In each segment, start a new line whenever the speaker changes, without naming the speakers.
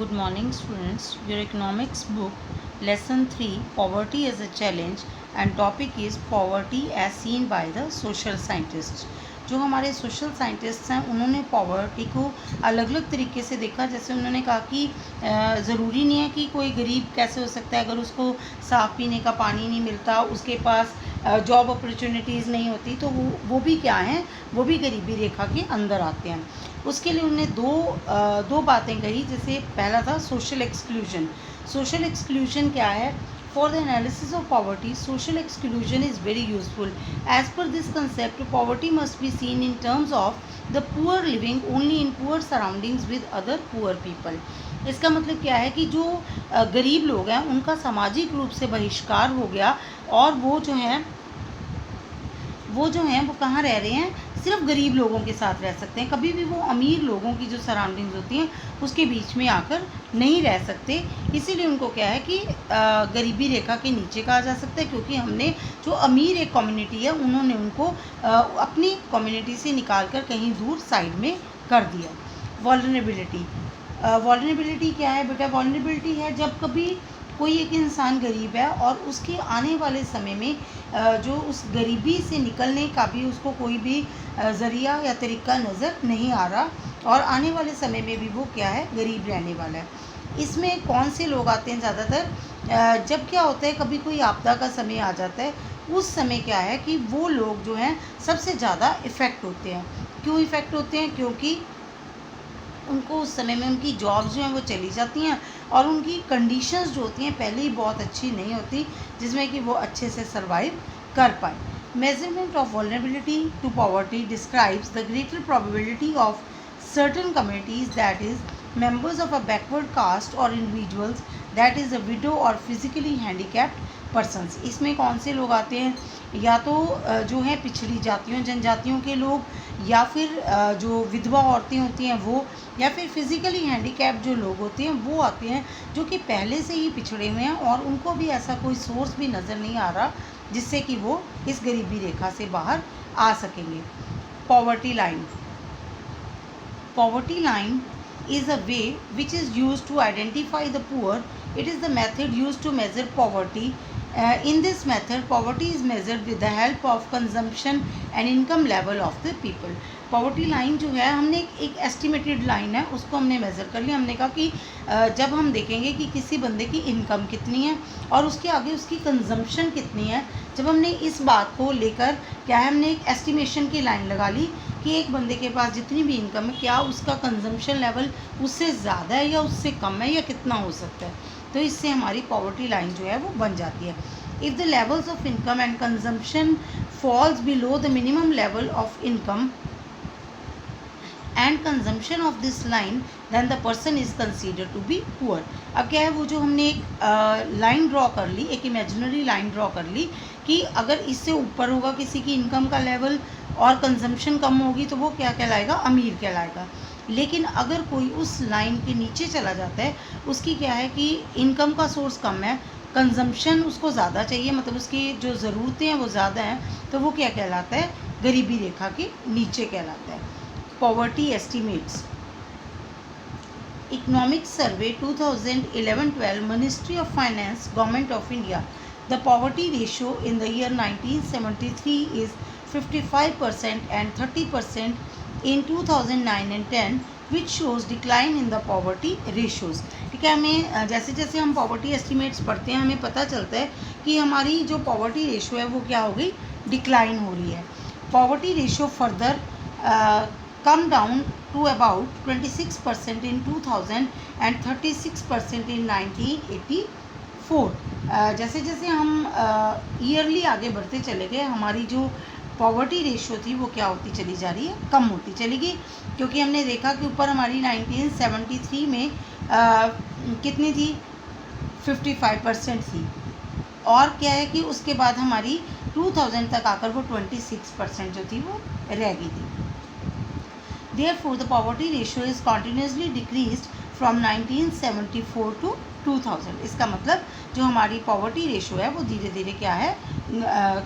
Good morning, students. Your economics book, lesson 3, Poverty as a Challenge, and topic is Poverty as seen by the social scientists. जो हमारे social scientists हैं उन्होंने poverty को अलग अलग तरीके से देखा। जैसे उन्होंने कहा कि ज़रूरी नहीं है कि कोई गरीब कैसे हो सकता है अगर उसको साफ़ पीने का पानी नहीं मिलता, उसके पास जॉब अपॉर्चुनिटीज़ नहीं होती, तो वो भी क्या हैं, वो भी गरीबी रेखा के अंदर आते हैं। उसके लिए उन्होंने दो बातें कही। जैसे पहला था सोशल एक्सक्लूजन। सोशल एक्सक्लूजन क्या है? For the analysis of poverty, social exclusion is very useful. As per this concept, poverty must be seen in terms of the poor living only in poor surroundings with other poor people. इसका मतलब क्या है कि जो गरीब लोग हैं उनका सामाजिक रूप से बहिष्कार हो गया और वो जो हैं वो कहाँ रह रहे हैं? सिर्फ गरीब लोगों के साथ रह सकते हैं। कभी भी वो अमीर लोगों की जो सराउंडिंग्स होती हैं उसके बीच में आकर नहीं रह सकते। इसीलिए उनको क्या है कि गरीबी रेखा के नीचे कहा जा सकता है, क्योंकि हमने जो अमीर एक कम्युनिटी है उन्होंने उनको अपनी कम्युनिटी से निकाल कर कहीं दूर साइड में कर दिया। वल्नरेबिलिटी। वल्नरेबिलिटी क्या है बेटा? वल्नरेबिलिटी है जब कभी कोई एक इंसान गरीब है और उसके आने वाले समय में जो उस गरीबी से निकलने का भी उसको कोई भी ज़रिया या तरीका नज़र नहीं आ रहा, और आने वाले समय में भी वो क्या है, गरीब रहने वाला है। इसमें कौन से लोग आते हैं ज़्यादातर? जब क्या होता है, कभी कोई आपदा का समय आ जाता है, उस समय क्या है कि वो लोग जो हैं सबसे ज़्यादा इफ़ेक्ट होते हैं। क्यों इफ़ेक्ट होते हैं? क्योंकि उनको उस समय में उनकी जॉब्स जो हैं वो चली जाती हैं और उनकी कंडीशंस जो होती हैं पहले ही बहुत अच्छी नहीं होती, जिसमें कि वो अच्छे से सर्वाइव कर पाए। Measurement of vulnerability to poverty describes the greater probability of certain communities, that is members of a backward caste or individuals, that is a widow or physically handicapped persons। इसमें कौन से लोग आते हैं? या तो जो है पिछड़ी जातियों जनजातियों के लोग, या फिर जो विधवा औरतें होती हैं वो, या फिर फिज़िकली हैंडीकैप जो लोग होते हैं वो आते हैं, जो कि पहले से ही पिछड़े हुए हैं और उनको भी ऐसा कोई सोर्स भी नज़र नहीं आ रहा जिससे कि वो इस गरीबी रेखा से बाहर आ सकेंगे। Poverty line. Poverty line is a way which is used to identify the poor. It is the method used to measure poverty. In this method, poverty is measured with the help of consumption and income level of the people. Poverty line जो है, हमने एक estimated line है उसको हमने measure कर लिया। हमने कहा कि जब हम देखेंगे कि किसी बंदे की इनकम कितनी है और उसके आगे उसकी कंजम्पशन कितनी है, जब हमने इस बात को लेकर क्या है, हमने एक एस्टिमेशन की लाइन लगा ली कि एक बंदे के पास जितनी भी इनकम है, क्या उसका कंजम्पशन लेवल उससे ज़्यादा है या उससे कम है, या कितना हो सकता है। तो इससे हमारी पॉवर्टी लाइन जो है वो बन जाती है। If the levels of income and consumption falls below the minimum level of income and consumption of this line, then the person is considered to be poor. अब क्या है, वो जो हमने एक लाइन ड्रॉ कर ली, एक इमेजिनरी लाइन ड्रॉ कर ली कि अगर इससे ऊपर होगा किसी की इनकम का लेवल और कंजम्पशन कम होगी तो वो क्या कहलाएगा? अमीर कहलाएगा। लेकिन अगर कोई उस लाइन के नीचे चला जाता है, उसकी क्या है कि इनकम का सोर्स कम है, कंजम्पशन उसको ज़्यादा चाहिए, मतलब उसकी जो ज़रूरतें हैं वो ज़्यादा हैं, तो वो क्या कहलाता है? गरीबी रेखा के नीचे कहलाता है। Poverty estimates. Economic survey 2011-12, ministry of finance, government of India. The poverty ratio in the year 1973 is 55% and 30% in 2009 and 10, which shows decline in the poverty ratios। ठीक है, हमें जैसे जैसे हम पॉवर्टी एस्टिमेट्स पढ़ते हैं हमें पता चलता है कि हमारी जो पॉवर्टी रेशियो है वो क्या हो गई? डिक्लाइन हो रही है। Poverty ratio further come down to about 26% in 2000 and 36% in 1984। जैसे जैसे हम ईयरली आगे बढ़ते चले गए, हमारी जो पॉवर्टी रेशियो थी वो क्या होती चली जा रही है? कम होती चली गई, क्योंकि हमने देखा कि ऊपर हमारी 1973 में कितनी थी? 55% थी, और क्या है कि उसके बाद हमारी 2000 तक आकर वो 26% जो थी वो रह गई थी। Therefore, the poverty ratio is continuously decreased from 1974 to 2000। इसका मतलब जो हमारी पॉवर्टी रेशियो है वो धीरे धीरे क्या है?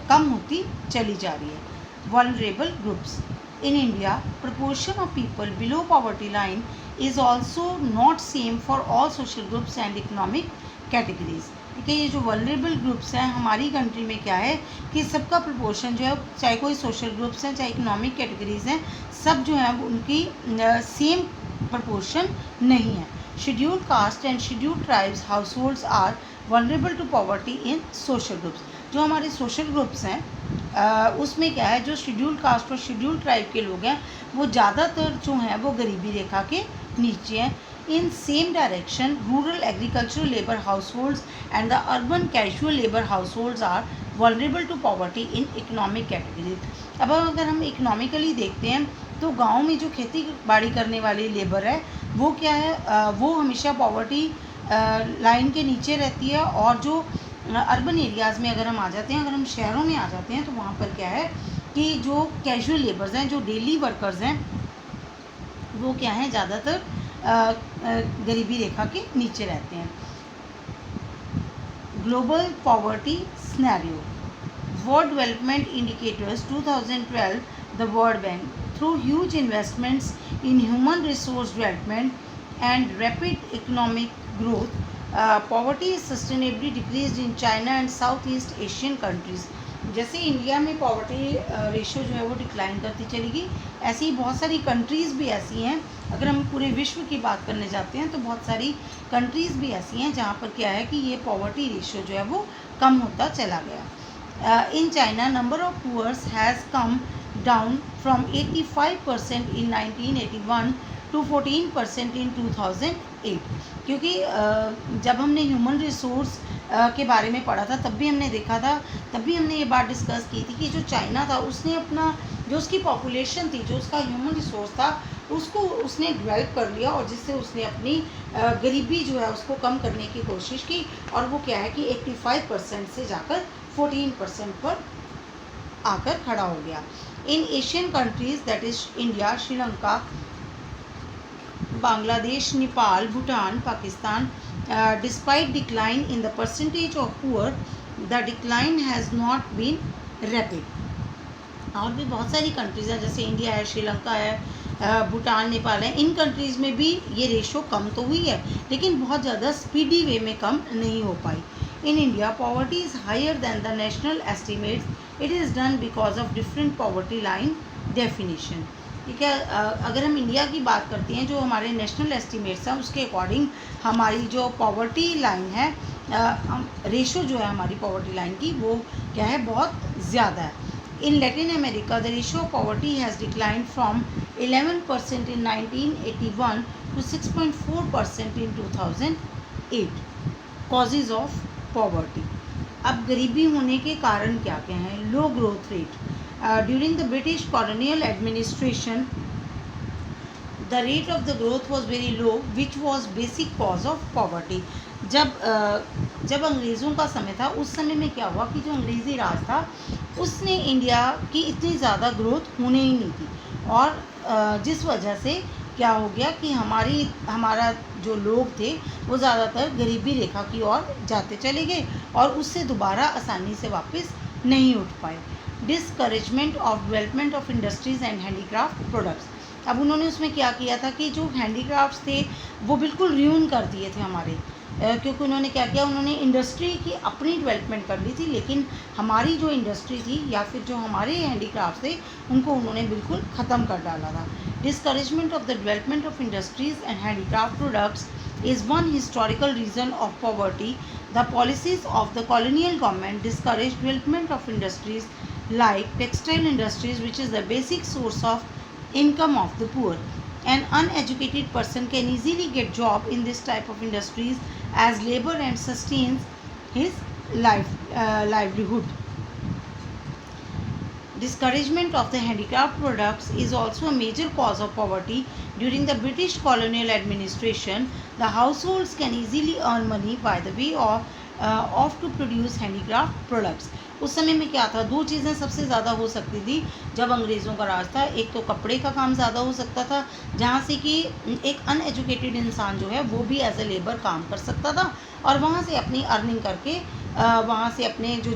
कम होती चली जा रही है। Vulnerable groups in India, proportion of people below poverty line is also not same for all social groups and economic categories. ठीक है, ये जो वल्नरेबल ग्रुप्स हैं हमारी कंट्री में क्या है कि सबका प्रपोर्शन जो है, चाहे कोई सोशल ग्रुप्स हैं चाहे इकोनॉमिक कैटेगरीज हैं, सब जो है उनकी सेम प्रपोर्शन नहीं है. Scheduled caste and scheduled tribes house holds are vulnerable to poverty in social groups. जो हमारे सोशल ग्रुप्स हैं उसमें क्या है, जो शेड्यूल्ड कास्ट और शेड्यूल्ड ट्राइब के लोग हैं वो ज़्यादातर जो हैं वो गरीबी रेखा के नीचे हैं. In same direction, rural agricultural labor households and the urban casual labor households are vulnerable to poverty in economic categories. अब अगर हम इकोनॉमिकली देखते हैं तो गांव में जो खेती बाड़ी करने वाली लेबर है वो क्या है, वो हमेशा पॉवर्टी लाइन के नीचे रहती है. और जो अर्बन एरियाज़ में अगर हम आ जाते हैं, अगर हम शहरों में आ जाते हैं तो वहाँ पर क्या है कि जो कैजुअल लेबर्स हैं, जो डेली वर्कर्स हैं, वो क्या हैं ज़्यादातर गरीबी रेखा के नीचे रहते हैं. Global poverty scenario. World development indicators 2012, the world bank, through huge investments in human resource development and rapid economic growth, poverty is sustainably decreased in China and south east Asian countries. जैसे India में poverty ratio जो है वो decline करती चलेगी, ऐसी बहुत सारी कंट्रीज़ भी ऐसी हैं. अगर हम पूरे विश्व की बात करने जाते हैं तो बहुत सारी कंट्रीज़ भी ऐसी हैं जहाँ पर क्या है कि ये पॉवर्टी रेशो जो है वो कम होता चला गया. In China number of poors has come down from 85% in 1981 to 14% in 2008. क्योंकि जब हमने ह्यूमन रिसोर्स के बारे में पढ़ा था तब भी हमने देखा था, तब भी हमने ये बात डिस्कस की थी कि जो चाइना था उसने अपना जो उसकी पॉपुलेशन थी, जो उसका ह्यूमन रिसोर्स था, उसको उसने डेवलप कर लिया और जिससे उसने अपनी गरीबी जो है उसको कम करने की कोशिश की. और वो क्या है कि 85% से जाकर 14% पर आकर खड़ा हो गया. इन Asian countries that is India, Sri Lanka, Bangladesh, Nepal, Bhutan, Pakistan, despite decline in the percentage of poor, the decline has not been rapid. और भी बहुत सारी कंट्रीज़ हैं जैसे इंडिया है, श्रीलंका है, भूटान, नेपाल है. इन कंट्रीज़ में भी ये रेशो कम तो हुई है लेकिन बहुत ज़्यादा स्पीडी वे में कम नहीं हो पाई. In India poverty is higher than the national estimates. It is done because of different poverty line definition. ठीक है, अगर हम इंडिया की बात करते हैं, जो हमारे नेशनल एस्टिमेट्स हैं उसके अकॉर्डिंग हमारी जो पॉवर्टी लाइन है, रेशो जो है हमारी पॉवर्टी लाइन की वो क्या है, बहुत ज़्यादा है. In Latin America the ratio of poverty has declined from 11% in 1981 to 6.4% in 2008. Causes of poverty. अब गरीबी होने के कारण क्या क्या हैं? Low growth rate. During the British colonial administration, the rate of the growth was very low, which was basic cause of poverty. जब अंग्रेज़ों का समय था उस समय में क्या हुआ कि जो अंग्रेज़ी राज था उसने इंडिया की इतनी ज़्यादा ग्रोथ होने ही नहीं थी. और जिस वजह से क्या हो गया कि हमारा जो लोग थे वो ज़्यादातर गरीबी रेखा की ओर जाते चले गए और उससे दोबारा आसानी से वापस नहीं उठ पाए. Discouragement of development of industries and handicraft products. अब उन्होंने उसमें क्या किया था कि जो हैंडीक्राफ्ट्स थे वो बिल्कुल र्यून कर दिए थे हमारे, क्योंकि उन्होंने क्या किया, उन्होंने इंडस्ट्री की अपनी डेवलपमेंट कर ली थी लेकिन हमारी जो इंडस्ट्री थी या फिर जो हमारे हैंडीक्राफ्ट थे उनको उन्होंने बिल्कुल ख़त्म कर डाला था. Discouragement of the development of industries and handicraft products is one historical reason of poverty. The policies of the colonial government discouraged development of industries like textile industries, which is the basic source of income of the poor. An uneducated person can easily get job in this type of industries as labor and sustains his livelihood. Discouragement of the handicraft products is also a major cause of poverty. During the British colonial administration, the households can easily earn money by the way of to produce handicraft products. उस समय में क्या था, दो चीज़ें सबसे ज़्यादा हो सकती थी जब अंग्रेज़ों का राज था. एक तो कपड़े का काम ज़्यादा हो सकता था जहाँ से कि एक अनएजुकेटेड इंसान जो है वो भी एज ए लेबर काम कर सकता था और वहाँ से अपनी अर्निंग करके वहाँ से अपने जो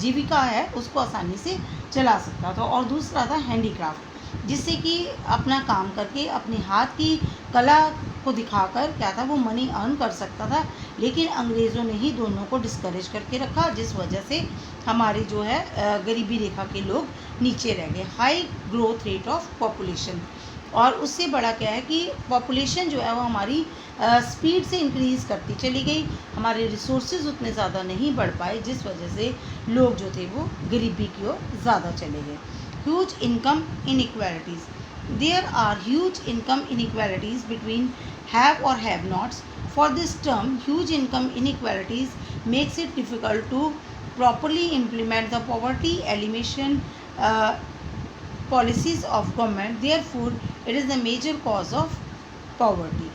जीविका है उसको आसानी से चला सकता था. और दूसरा था हैंडीक्राफ्ट. जिससे कि अपना काम करके अपने हाथ की कला को दिखाकर क्या था वो मनी अर्न कर सकता था। लेकिन अंग्रेज़ों ने ही दोनों को डिस्करेज करके रखा, जिस वजह से हमारे जो है गरीबी रेखा के लोग नीचे रह गए। High growth rate of population, और उससे बड़ा क्या है कि पॉपुलेशन जो है वो हमारी स्पीड से इंक्रीज़ करती चली गई, हमारे रिसोर्सेज उतने ज़्यादा नहीं बढ़ पाए, जिस वजह से लोग जो थे वो गरीबी की ओर ज़्यादा चले गए। Huge income inequalities, there are huge income inequalities between have और have nots. For this term, huge income inequalities makes it difficult to properly implement the poverty elimination policies of government. Therefore, it is the major cause of poverty.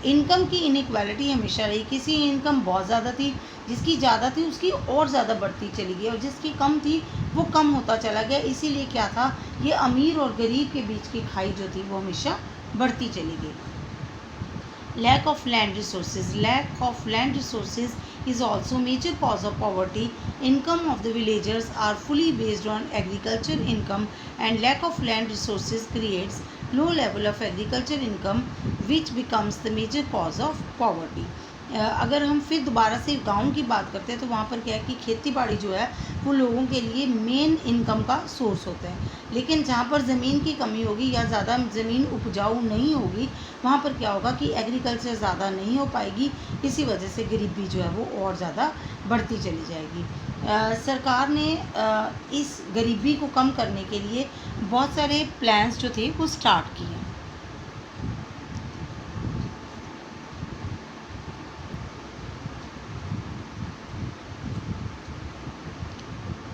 Income की inequality हमेशा रही। किसी income बहुत ज़्यादा थी, जिसकी ज़्यादा थी उसकी और ज़्यादा बढ़ती चली गई, और जिसकी कम थी वो कम होता चला गया। इसीलिए क्या था, ये अमीर और गरीब के बीच की खाई जो थी वो हमेशा बढ़ती चली गई। Lack of land resources. Lack of land resources is also major cause of poverty. Income of the villagers are fully based on agriculture income, and lack of land resources creates low level of agriculture income, which becomes the major cause of poverty. अगर हम फिर दोबारा से गांव की बात करते हैं तो वहाँ पर क्या है कि खेती बाड़ी जो है वो लोगों के लिए मेन इनकम का सोर्स होता है। लेकिन जहाँ पर ज़मीन की कमी होगी या ज़्यादा ज़मीन उपजाऊ नहीं होगी, वहाँ पर क्या होगा कि एग्रीकल्चर ज़्यादा नहीं हो पाएगी, इसी वजह से गरीबी जो है वो और ज़्यादा बढ़ती चली जाएगी। सरकार ने इस गरीबी को कम करने के लिए बहुत सारे प्लान्स जो थे वो स्टार्ट किए।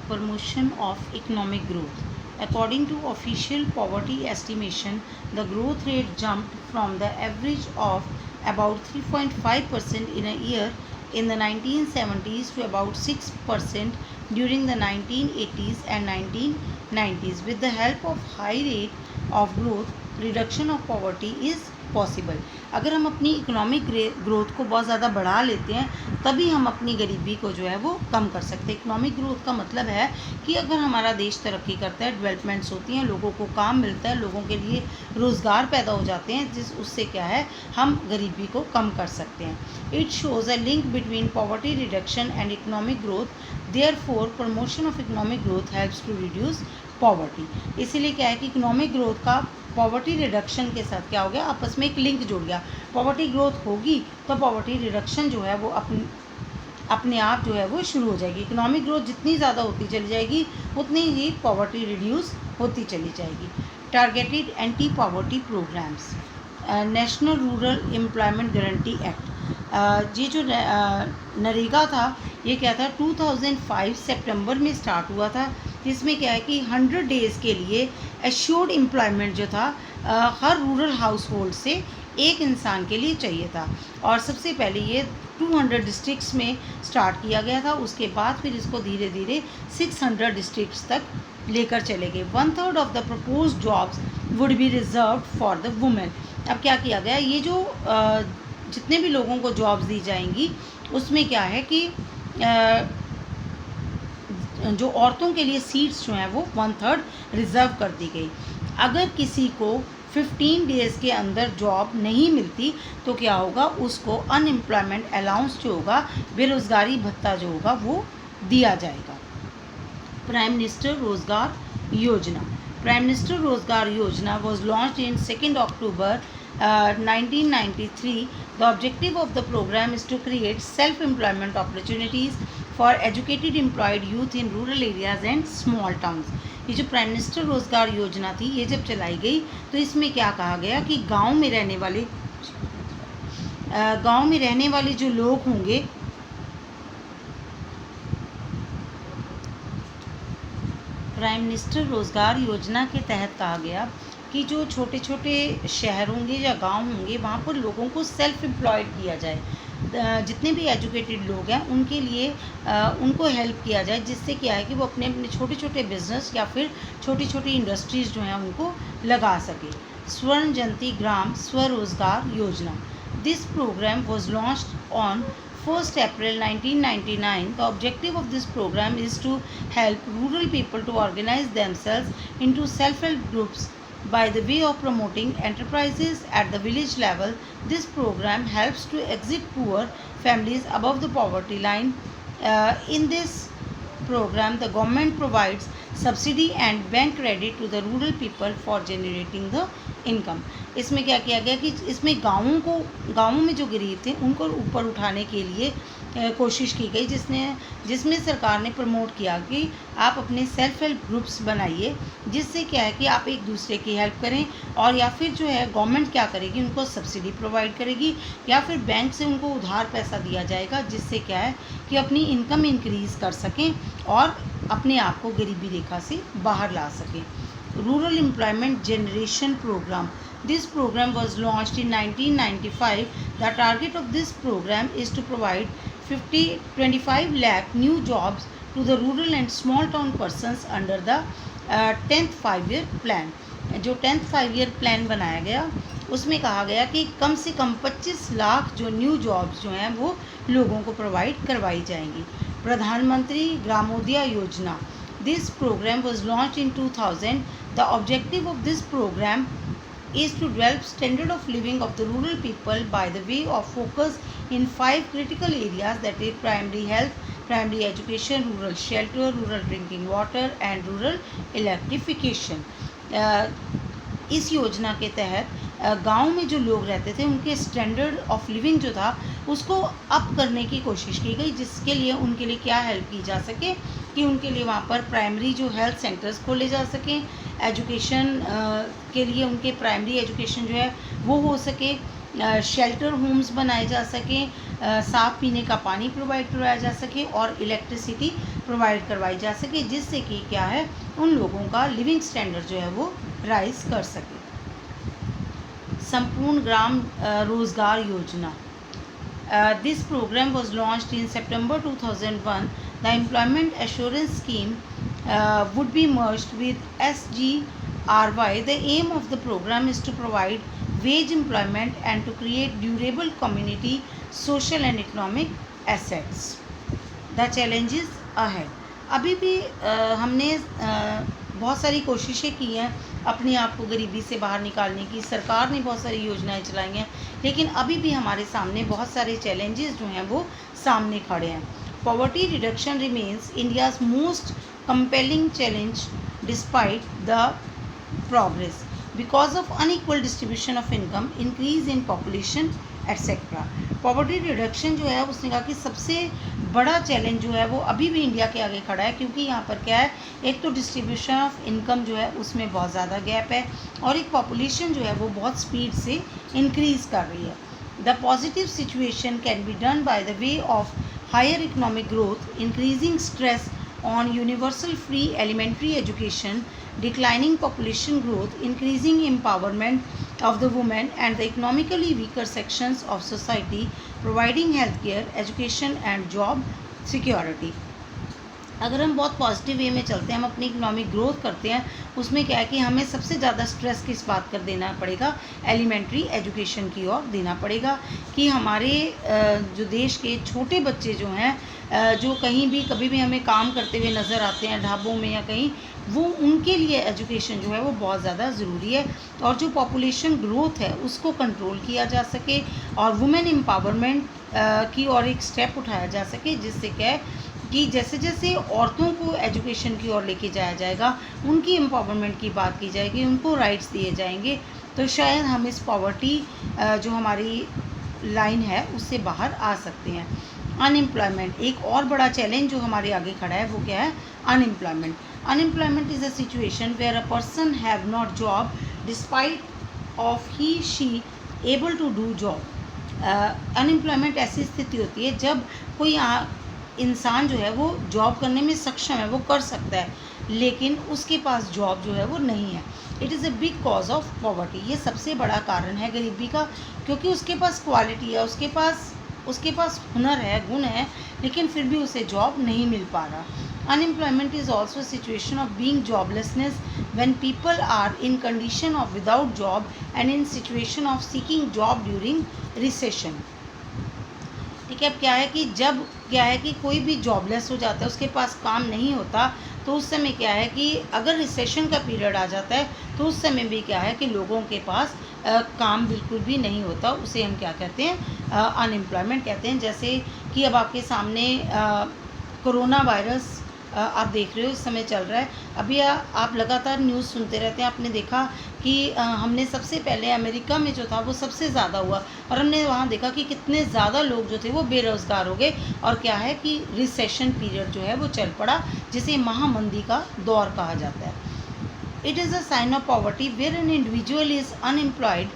Promotion of economic growth. According to official poverty estimation, the growth rate jumped from the average of about 3.5% in a year in the 1970s to about 6% during the 1980s and 1990s. With the help of high rate of growth, reduction of poverty is possible. अगर हम अपनी economic growth को बहुत ज़्यादा बढ़ा लेते हैं तभी हम अपनी गरीबी को जो है वो कम कर सकते हैं। इकोनॉमिक ग्रोथ का मतलब है कि अगर हमारा देश तरक्की करता है, डेवलपमेंट्स होती हैं, लोगों को काम मिलता है, लोगों के लिए रोज़गार पैदा हो जाते हैं, उससे क्या है हम गरीबी को कम कर सकते हैं। It shows a link between poverty reduction and economic growth, therefore promotion of economic growth helps to reduce poverty. इसीलिए क्या है कि इकोनॉमिक ग्रोथ का पॉवर्टी रिडक्शन के साथ क्या हो गया, आपस में एक लिंक जुड़ गया। पॉवर्टी ग्रोथ होगी तो पॉवर्टी रिडक्शन जो है वो अपने आप जो है वो शुरू हो जाएगी। इकोनॉमिक ग्रोथ जितनी ज़्यादा होती चली जाएगी उतनी ही पॉवर्टी रिड्यूस होती चली जाएगी। Targeted anti poverty programs. National rural employment guarantee act, ये जो नरेगा था ये क्या था 2005 सितंबर में स्टार्ट हुआ था। इसमें क्या है कि 100 डेज़ के लिए एश्योर्ड एम्प्लॉयमेंट जो था हर रूरल हाउस होल्ड से एक इंसान के लिए चाहिए था। और सबसे पहले ये 200 डिस्ट्रिक्ट्स में स्टार्ट किया गया था, उसके बाद फिर इसको धीरे धीरे 600 डिस्ट्रिक्ट्स तक लेकर चले गए। 1/3 of the proposed jobs would be reserved for the women. अब क्या किया गया, ये जो जितने भी लोगों को जॉब्स दी जाएंगी उसमें क्या है कि जो औरतों के लिए सीट्स जो हैं वो 1/3 रिज़र्व कर दी गई। अगर किसी को 15 डेज़ के अंदर जॉब नहीं मिलती तो क्या होगा, उसको अनएम्प्लॉयमेंट अलाउंस जो होगा, बेरोज़गारी भत्ता जो होगा वो दिया जाएगा। प्राइम मिनिस्टर रोज़गार योजना। प्राइम मिनिस्टर रोज़गार योजना was launched in 2 October 1993. The objective of the program is to create self-employment opportunities for educated employed youth in rural areas and small towns. ये जो प्राइम मिनिस्टर रोज़गार योजना थी ये जब चलाई गई तो इसमें क्या कहा गया कि गांव में रहने वाले जो लोग होंगे प्राइम मिनिस्टर रोज़गार योजना के तहत कहा गया कि जो छोटे छोटे शहर होंगे या गांव होंगे वहाँ पर लोगों को सेल्फ एम्प्लॉयड किया जाए। जितने भी एजुकेटेड लोग हैं उनके लिए उनको हेल्प किया जाए, जिससे क्या है कि वो अपने अपने छोटे छोटे बिजनेस या फिर छोटी छोटी इंडस्ट्रीज़ जो हैं उनको लगा सके। स्वर्ण जयंती Gram Swarozgar Yojana. This program was launched on 1st April 1999, the objective of this program is to help rural people to organize themselves into self-help groups by the way of promoting enterprises at the village level. This program helps to exit poor families above the poverty line. In this program, the government provides subsidy and bank credit to the rural people for generating the income. इसमें क्या किया गया कि इसमें गाँवों में जो गरीब थे उनको ऊपर उठाने के लिए कोशिश की गई, जिसमें सरकार ने प्रमोट किया कि आप अपने सेल्फ हेल्प ग्रुप्स बनाइए, जिससे क्या है कि आप एक दूसरे की हेल्प करें, और या फिर जो है गवर्नमेंट क्या करेगी, उनको सब्सिडी प्रोवाइड करेगी या फिर बैंक से उनको उधार पैसा दिया जाएगा, जिससे क्या है कि अपनी इनकम इंक्रीज़ कर सकें और अपने आप को गरीबी रेखा से बाहर ला सकें. Rural employment generation program. This program was launched in 1995. The target of this program is to provide 25 lakh new jobs to the rural and small town persons under the 10th 5-year plan. जो 10th 5-year plan बनाया गया उसमें कहा गया कि कम से कम 25 लाख जो new jobs जो हैं वो लोगों को प्रोवाइड करवाई जाएंगी. प्रधानमंत्री ग्रामोदय योजना. This program was launched in 2000. The objective of this program is to develop standard of living of the rural people by the way of focus in 5 critical areas, that is primary health, primary education, rural shelter, rural drinking water and rural electrification. इस योजना के तहत गांव में जो लोग रहते थे उनके स्टैंडर्ड ऑफ लिविंग जो था उसको अप करने की कोशिश की गई, जिसके लिए उनके लिए क्या हेल्प की जा सके कि उनके लिए वहाँ पर प्राइमरी जो हेल्थ सेंटर्स खोले जा सकें, एजुकेशन के लिए उनके प्राइमरी एजुकेशन जो है वो हो सके, शेल्टर होम्स बनाए जा सकें, साफ़ पीने का पानी प्रोवाइड करवाया जा सके और इलेक्ट्रिसिटी प्रोवाइड करवाई जा सके, जिससे कि क्या है उन लोगों का लिविंग स्टैंडर्ड जो है वो राइज कर सके. संपूर्ण ग्राम रोजगार योजना. This program was launched in September 2001. The Employment Assurance Scheme would be merged with SGRY. The aim of the program is to provide wage employment and to create durable community, social and economic assets. The challenges ahead. अभी भी हमने बहुत सारी कोशिशें की हैं अपने आप को गरीबी से बाहर निकालने की, सरकार ने बहुत सारी योजनाएं चलाई हैं, लेकिन अभी भी हमारे सामने बहुत सारे चैलेंजेस जो हैं वो सामने खड़े हैं. Poverty reduction remains India's most compelling challenge despite the progress because of unequal distribution of income, increase in population etcetera. Poverty reduction जो है उसने कहा कि सबसे बड़ा चैलेंज जो है वो अभी भी इंडिया के आगे खड़ा है, क्योंकि यहाँ पर क्या है, एक तो डिस्ट्रीब्यूशन ऑफ इनकम जो है उसमें बहुत ज़्यादा गैप है और एक पॉपुलेशन जो है वो बहुत स्पीड से इंक्रीज़ कर रही है. The positive situation can be done by the way of higher economic growth, increasing stress on universal free elementary education, declining population growth, increasing empowerment of the women and the economically weaker sections of society, providing healthcare, education and job security. अगर हम बहुत positive way में चलते हैं, हम अपनी economic growth करते हैं, उसमें क्या है कि हमें सबसे ज़्यादा स्ट्रेस किस बात कर देना पड़ेगा, एलिमेंट्री एजुकेशन की ओर देना पड़ेगा कि हमारे जो देश के छोटे बच्चे जो हैं, जो कहीं भी कभी भी हमें काम करते हुए नज़र आते हैं ढाबों में या कहीं, वो उनके लिए एजुकेशन जो है वो बहुत ज़्यादा ज़रूरी है, और जो पॉपुलेशन ग्रोथ है उसको कंट्रोल किया जा सके और वुमेन एम्पावरमेंट की ओर एक स्टेप उठाया जा सके, जिससे क्या है कि जैसे जैसे औरतों को एजुकेशन की ओर लेके जाया जाएगा, उनकी एम्पावरमेंट की बात की जाएगी, उनको राइट्स दिए जाएंगे, तो शायद हम इस पॉवर्टी जो हमारी लाइन है उससे बाहर आ सकते हैं. अनएम्प्लॉयमेंट एक और बड़ा चैलेंज जो हमारे आगे खड़ा है वो क्या है, unemployment. Unemployment is a situation where a person have not job despite of he she able to do job. Unemployment ऐसी स्थिति होती है जब कोई इंसान जो है वो जॉब करने में सक्षम है, वो कर सकता है, लेकिन उसके पास जॉब जो है वो नहीं है. It is a big cause of poverty. ये सबसे बड़ा कारण है गरीबी का, क्योंकि उसके पास क्वालिटी है, उसके पास हुनर है, गुण है, लेकिन फिर भी उसे जॉब नहीं मिल पा रहा. Unemployment is also situation of being joblessness when people are in condition of without job and in situation of seeking job during recession. ठीक है। अब क्या है कि जब क्या है कि कोई भी जॉबलेस हो जाता है, उसके पास काम नहीं होता, तो उस समय क्या है कि अगर रिसेशन का पीरियड आ जाता है तो उस समय भी क्या है कि लोगों के पास काम बिल्कुल भी नहीं होता, उसे हम क्या कहते हैं, अनएम्प्लॉयमेंट कहते हैं। जैसे कि अब आपके सामने कोरोना वायरस आप देख रहे हो इस समय चल रहा है। अभी आप लगातार न्यूज़ सुनते रहते हैं। आपने देखा कि हमने सबसे पहले अमेरिका में जो था वो सबसे ज़्यादा हुआ, और हमने वहाँ देखा कि कितने ज़्यादा लोग जो थे वो बेरोज़गार हो गए, और क्या है कि रिसेशन पीरियड जो है वो चल पड़ा, जिसे महामंदी का दौर कहा जाता है। It is a sign of poverty where an individual is unemployed.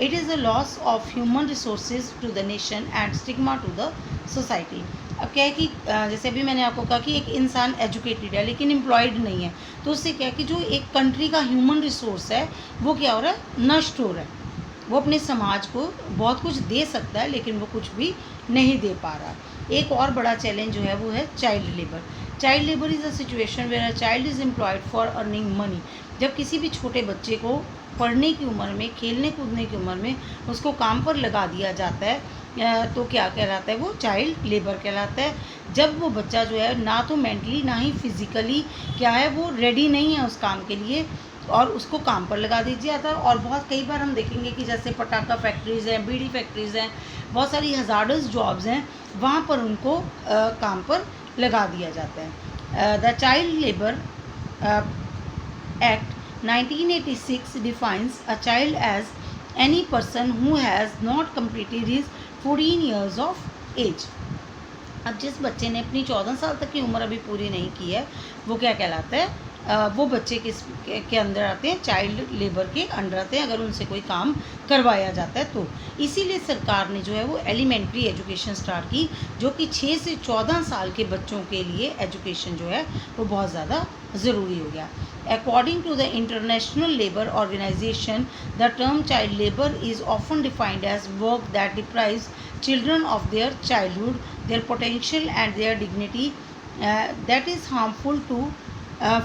It is a loss of human resources to the nation and stigma to the society. अब क्या है कि जैसे अभी मैंने आपको कहा कि एक इंसान एजुकेटेड है लेकिन एम्प्लॉयड नहीं है, तो उससे क्या है कि जो एक कंट्री का ह्यूमन रिसोर्स है वो क्या हो रहा है, नष्ट हो रहा है। वो अपने समाज को बहुत कुछ दे सकता है लेकिन वो कुछ भी नहीं दे पा रहा। एक और बड़ा चैलेंज जो है वो है child labour. Child labour is a situation where a child is employed for earning money. जब किसी भी छोटे बच्चे को पढ़ने की उम्र में, खेलने कूदने की उम्र में उसको काम पर लगा दिया जाता है, तो क्या कहलाता है, वो चाइल्ड लेबर कहलाता है। जब वो बच्चा जो है ना तो मेंटली ना ही फिज़िकली क्या है वो रेडी नहीं है उस काम के लिए, और उसको काम पर लगा दीजिए जाता है। और बहुत कई बार हम देखेंगे कि जैसे पटाखा फैक्ट्रीज़ हैं, बीड़ी फैक्ट्रीज़ हैं, बहुत सारी हज़ार्डस जॉब्स हैं, वहाँ पर उनको काम पर लगा दिया जाता है। The child labour act 1986 defines a child as any person who has not completed his 14 years of age. अब जिस बच्चे ने अपनी 14 साल तक की उम्र अभी पूरी नहीं की है वो क्या कहलाता है, वो बच्चे के अंदर आते हैं, चाइल्ड लेबर के अंडर आते हैं अगर उनसे कोई काम करवाया जाता है तो। इसीलिए सरकार ने जो है वो एलिमेंट्री एजुकेशन स्टार्ट की, जो कि 6 से 14 साल के बच्चों के लिए एजुकेशन जो है वो बहुत ज़्यादा ज़रूरी हो गया। According to the International Labour Organization, the term child labour is often defined as work that deprives children of their childhood, their potential and their dignity, that is harmful to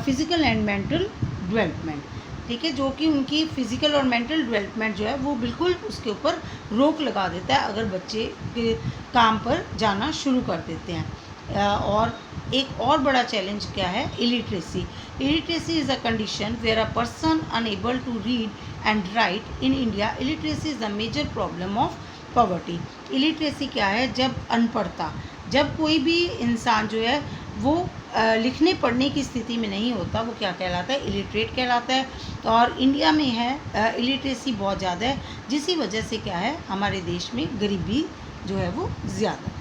physical and mental development. ठीक है, जो कि उनकी physical और mental development जो है वो बिल्कुल उसके ऊपर रोक लगा देता है अगर बच्चे के काम पर जाना शुरू कर देते हैं। और एक और बड़ा चैलेंज क्या है, illiteracy. Illiteracy is a condition where a person unable to read and write. In India illiteracy is a major problem of poverty. Illiteracy क्या है, जब अनपढ़ता, जब कोई भी इंसान जो है वो लिखने पढ़ने की स्थिति में नहीं होता, वो क्या कहलाता है, इलिटरेट कहलाता है। और इंडिया में है इलिटरेसी बहुत ज़्यादा है, जिसकी वजह से क्या है हमारे देश में गरीबी जो है वो ज़्यादा है।